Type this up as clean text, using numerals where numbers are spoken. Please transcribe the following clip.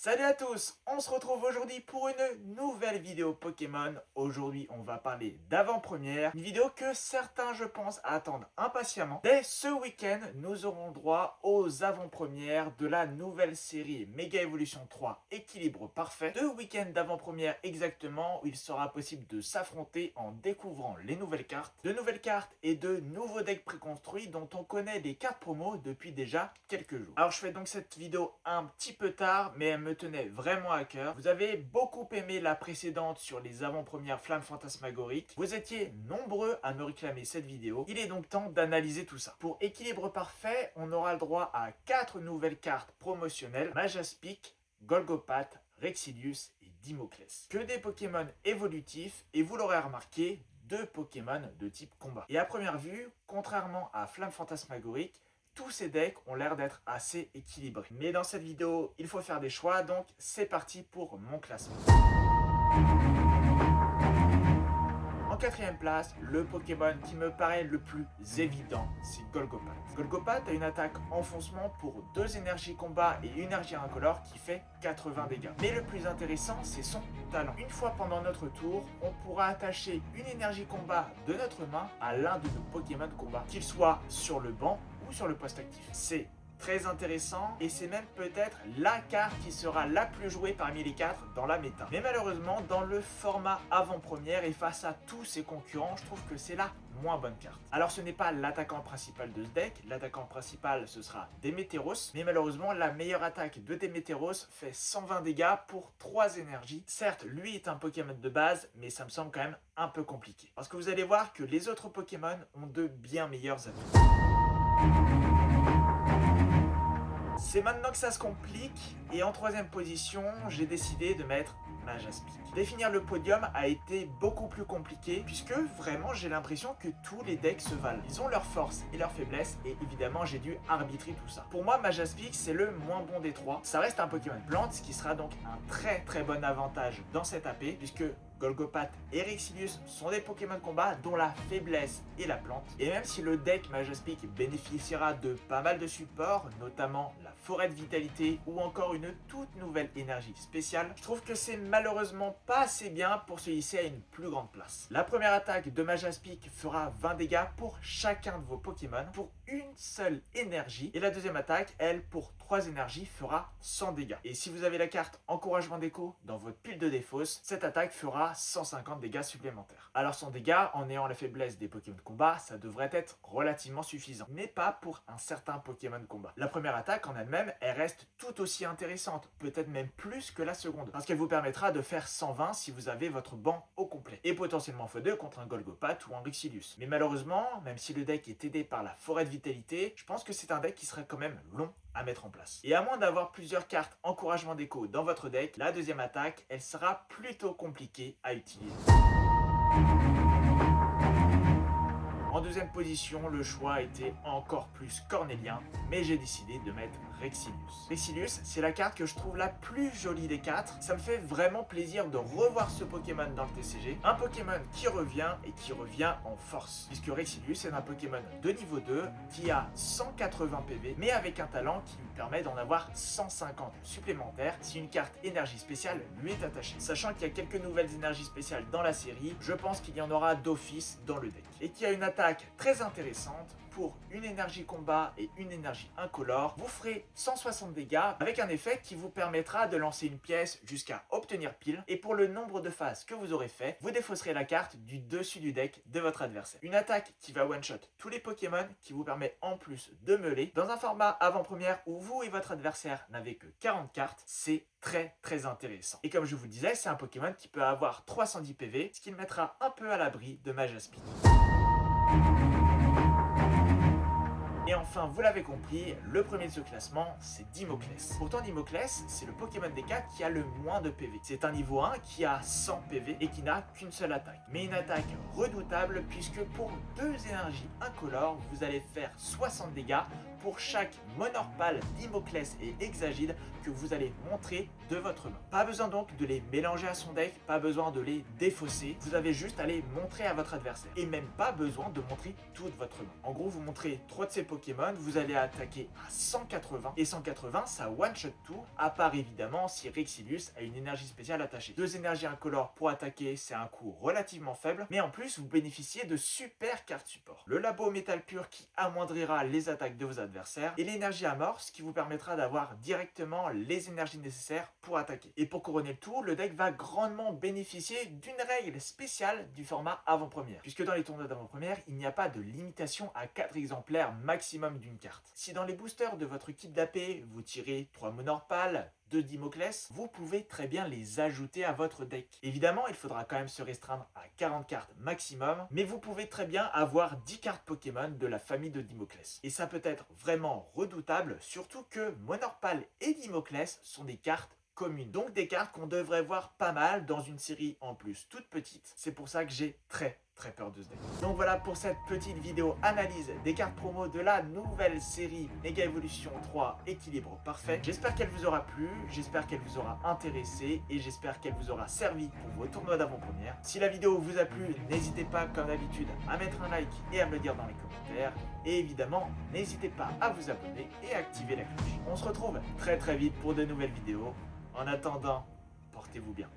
Salut à tous, on se retrouve aujourd'hui pour une nouvelle vidéo Pokémon. Aujourd'hui on va parler d'avant-première, une vidéo que certains je pense attendent impatiemment. Dès ce week-end, nous aurons droit aux avant-premières de la nouvelle série Mega Evolution 3 Équilibre Parfait. 2 week-ends d'avant-première exactement où il sera possible de s'affronter en découvrant les nouvelles cartes, de nouvelles cartes et de nouveaux decks préconstruits dont on connaît les cartes promo depuis déjà quelques jours. Alors je fais donc cette vidéo un petit peu tard mais elle me tenait vraiment à cœur. Vous avez beaucoup aimé la précédente sur les avant-premières Flammes Fantasmagoriques. Vous étiez nombreux à me réclamer cette vidéo. Il est donc temps d'analyser tout ça. Pour Équilibre Parfait, on aura le droit à 4 nouvelles cartes promotionnelles. Majaspic, Golgopath, Rexilius et Dimoclès. Que des Pokémon évolutifs et vous l'aurez remarqué, 2 Pokémon de type combat. Et à première vue, contrairement à Flamme Fantasmagorique, tous ces decks ont l'air d'être assez équilibrés. Mais dans cette vidéo, il faut faire des choix, donc c'est parti pour mon classement. En quatrième place, le Pokémon qui me paraît le plus évident, c'est Golgopath. Golgopath a une attaque enfoncement pour 2 énergies combat et 1 énergie incolore qui fait 80 dégâts. Mais le plus intéressant, c'est son talent. Une fois pendant notre tour, on pourra attacher une énergie combat de notre main à l'un de nos Pokémon de combat, qu'il soit sur le banc ou sur le poste actif. C'est très intéressant et c'est même peut-être la carte qui sera la plus jouée parmi les 4 dans la méta. Mais malheureusement, dans le format avant-première et face à tous ses concurrents, je trouve que c'est la moins bonne carte. Alors ce n'est pas l'attaquant principal de ce deck, l'attaquant principal ce sera Démétéros, mais malheureusement la meilleure attaque de Démétéros fait 120 dégâts pour 3 énergies. Certes, lui est un Pokémon de base, mais ça me semble quand même un peu compliqué. Parce que vous allez voir que les autres Pokémon ont de bien meilleurs atouts. C'est maintenant que ça se complique, et en troisième position, j'ai décidé de mettre Majaspic. Définir le podium a été beaucoup plus compliqué, puisque vraiment j'ai l'impression que tous les decks se valent. Ils ont leurs forces et leurs faiblesses, et évidemment j'ai dû arbitrer tout ça. Pour moi, Majaspic c'est le moins bon des trois. Ça reste un Pokémon plante, ce qui sera donc un très bon avantage dans cette AP, puisque Golgopath et Rexilius sont des Pokémon de combat dont la faiblesse est la plante. Et même si le deck Majaspic bénéficiera de pas mal de supports, notamment la forêt de vitalité ou encore une toute nouvelle énergie spéciale, je trouve que c'est malheureusement pas assez bien pour se hisser à une plus grande place. La première attaque de Majaspic fera 20 dégâts pour chacun de vos Pokémon pour une seule énergie. Et la deuxième attaque, elle, pour 3 énergies, fera 100 dégâts. Et si vous avez la carte Encouragement d'écho dans votre pile de défausse, cette attaque fera 150 dégâts supplémentaires. Alors 100 dégâts, en ayant la faiblesse des Pokémon de combat, ça devrait être relativement suffisant. Mais pas pour un certain Pokémon de combat. La première attaque en elle-même, elle reste tout aussi intéressante, peut-être même plus que la seconde. Parce qu'elle vous permettra de faire 120 si vous avez votre banc au complet. Et potentiellement x2 contre un Golgopath ou un Rexilius. Mais malheureusement, même si le deck est aidé par la forêt de vitalité, je pense que c'est un deck qui serait quand même long à mettre en place. Et à moins d'avoir plusieurs cartes encouragement d'écho dans votre deck, la deuxième attaque, elle sera plutôt compliquée à utiliser. En deuxième position, le choix était encore plus cornélien, mais j'ai décidé de mettre Rexilius. Rexilius, c'est la carte que je trouve la plus jolie des 4. Ça me fait vraiment plaisir de revoir ce Pokémon dans le TCG. Un Pokémon qui revient et qui revient en force. Puisque Rexilius est un Pokémon de niveau 2 qui a 180 PV, mais avec un talent qui lui permet d'en avoir 150 supplémentaires si une carte énergie spéciale lui est attachée. Sachant qu'il y a quelques nouvelles énergies spéciales dans la série, je pense qu'il y en aura d'office dans le deck. Et qui a une attaque très intéressante pour une énergie combat et une énergie incolore. Vous ferez 160 dégâts avec un effet qui vous permettra de lancer une pièce jusqu'à obtenir pile. Et pour le nombre de phases que vous aurez fait, vous défausserez la carte du dessus du deck de votre adversaire. Une attaque qui va one-shot tous les Pokémon, qui vous permet en plus de meuler. Dans un format avant-première où vous et votre adversaire n'avez que 40 cartes, c'est très intéressant. Et comme je vous le disais, c'est un Pokémon qui peut avoir 310 PV, ce qui le mettra un peu à l'abri de Majaspic. Et enfin, vous l'avez compris, le premier de ce classement, c'est Dimoclès. Pourtant, Dimoclès, c'est le Pokémon des 4 qui a le moins de PV. C'est un niveau 1 qui a 100 PV et qui n'a qu'une seule attaque. Mais une attaque redoutable puisque pour 2 énergies incolores, vous allez faire 60 dégâts pour chaque Monorpal, Dimoclès et Hexagide que vous allez montrer de votre main. Pas besoin donc de les mélanger à son deck, pas besoin de les défausser, vous avez juste à les montrer à votre adversaire. Et même pas besoin de montrer toute votre main. En gros, vous montrez 3 de ces Pokémon, vous allez attaquer à 180, et 180 ça one-shot tout, à part évidemment si Rexilius a une énergie spéciale attachée. 2 énergies incolores pour attaquer, c'est un coût relativement faible, mais en plus vous bénéficiez de super cartes support. Le labo métal pur qui amoindrira les attaques de vos adversaires, et l'énergie amorce qui vous permettra d'avoir directement les énergies nécessaires pour attaquer. Et pour couronner le tout, le deck va grandement bénéficier d'une règle spéciale du format avant-première, puisque dans les tournois d'avant-première, il n'y a pas de limitation à 4 exemplaires maximum d'une carte. Si dans les boosters de votre kit d'AP, vous tirez 3 Monorpal, 2 Dimoclès, vous pouvez très bien les ajouter à votre deck. Évidemment, il faudra quand même se restreindre à 40 cartes maximum, mais vous pouvez très bien avoir 10 cartes Pokémon de la famille de Dimoclès. Et ça peut être vraiment redoutable, surtout que Monorpal et Dimoclès sont des cartes communes. Donc des cartes qu'on devrait voir pas mal dans une série en plus toute petite. C'est pour ça que j'ai très peur de ce deck. Donc voilà pour cette petite vidéo analyse des cartes promo de la nouvelle série Mega Evolution 3 Équilibre Parfait. J'espère qu'elle vous aura plu, j'espère qu'elle vous aura intéressé et j'espère qu'elle vous aura servi pour vos tournois d'avant-première. Si la vidéo vous a plu, n'hésitez pas comme d'habitude à mettre un like et à me le dire dans les commentaires. Et évidemment, n'hésitez pas à vous abonner et à activer la cloche. On se retrouve très vite pour de nouvelles vidéos. En attendant, portez-vous bien.